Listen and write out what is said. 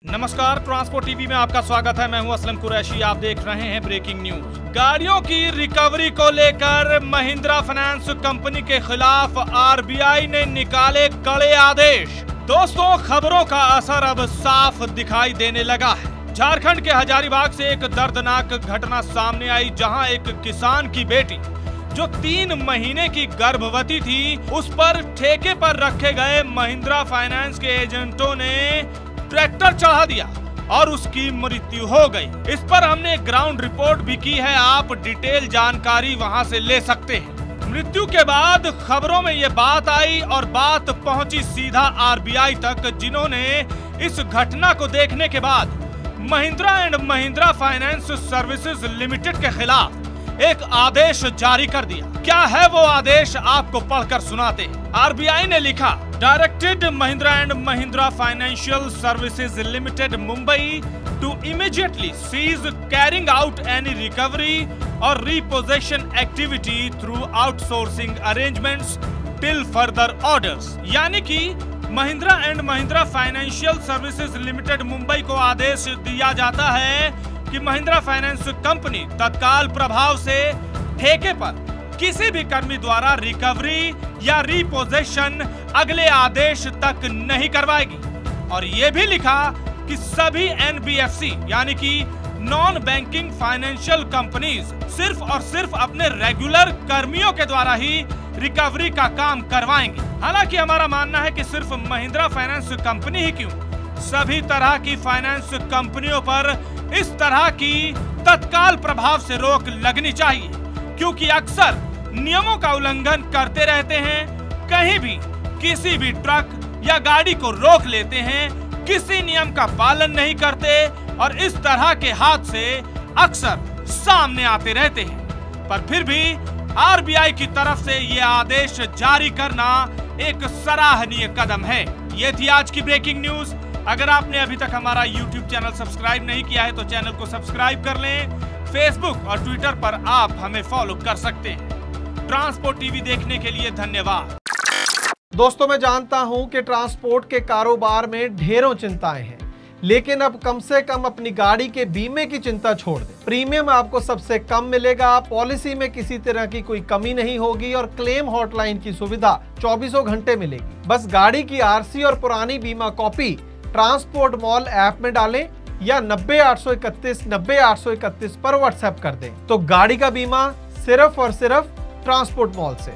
नमस्कार, transport TV में आपका स्वागत है। मैं हूं असलम कुरैशी। आप देख रहे हैं ब्रेकिंग न्यूज। गाड़ियों की रिकवरी को लेकर महिंद्रा फाइनेंस कंपनी के खिलाफ आरबीआई ने निकाले कड़े आदेश। दोस्तों, खबरों का असर अब साफ दिखाई देने लगा है। झारखंड के हजारीबाग से एक दर्दनाक घटना सामने आई, जहां एक किसान की बेटी जो 3 महीने की गर्भवती थी, उस पर ठेके पर रखे गए महिंद्रा फाइनेंस के एजेंटों ने ट्रैक्टर चढ़ा दिया और उसकी मृत्यु हो गई। इस पर हमने ग्राउंड रिपोर्ट भी की है, आप डिटेल जानकारी वहां से ले सकते हैं। मृत्यु के बाद खबरों में ये बात आई और बात पहुंची सीधा आरबीआई तक, जिन्होंने इस घटना को देखने के बाद Mahindra and Mahindra finance services limited के खिलाफ एक आदेश जारी कर दिया। क्या है वो आदेश, आपको पढ़कर सुनाते हैं। आरबीआई ने लिखा, directed Mahindra and Mahindra financial services limited Mumbai to immediately cease carrying out any recovery और repossession activity through outsourcing arrangements till further orders. यानी कि Mahindra and Mahindra financial services limited Mumbai को आदेश दिया जाता है कि महिंद्रा फाइनेंस कंपनी तत्काल प्रभाव से ठेके पर किसी भी कर्मी द्वारा रिकवरी या रिपोजेशन अगले आदेश तक नहीं करवाएगी। और ये भी लिखा कि सभी एनबीएफसी यानी कि नॉन बैंकिंग फाइनेंशियल कंपनीज सिर्फ और सिर्फ अपने रेगुलर कर्मियों के द्वारा ही रिकवरी का काम करवाएंगे। हालांकि हमारा मानना है कि सिर्फ महिंद्रा फाइनेंस कंपनी ही क्यों, सभी तरह की फाइनेंस कंपनियों पर इस तरह की तत्काल प्रभाव से रोक लगनी चाहिए, क्योंकि अक्सर नियमों का उल्लंघन करते रहते हैं। कहीं भी किसी भी ट्रक या गाड़ी को रोक लेते हैं, किसी नियम का पालन नहीं करते और इस तरह के हादसे अक्सर सामने आते रहते हैं। पर फिर भी आरबीआई की तरफ से ये आदेश जारी करना एक सराहनीय कदम है। ये थी आज की ब्रेकिंग न्यूज। अगर आपने अभी तक हमारा YouTube चैनल सब्सक्राइब नहीं किया है तो चैनल को सब्सक्राइब कर लें। फेसबुक और ट्विटर पर आप हमें फॉलो कर सकते हैं। ट्रांसपोर्ट टीवी देखने के लिए धन्यवाद। दोस्तों, मैं जानता हूं कि ट्रांसपोर्ट के कारोबार में ढेरों चिंताएं हैं, लेकिन अब कम से कम अपनी गाड़ी के बीमे की चिंता छोड़ दें। प्रीमियम आपको सबसे कम मिलेगा, पॉलिसी में किसी तरह की कोई कमी नहीं होगी और क्लेम हॉटलाइन की सुविधा 24 घंटे मिलेगी। बस गाड़ी की आरसी और पुरानी बीमा कॉपी ट्रांसपोर्ट मॉल ऐप में डालें या 90-831-90-831 पर व्हाट्सएप कर दें, तो गाड़ी का बीमा सिर्फ और सिर्फ ट्रांसपोर्ट मॉल से।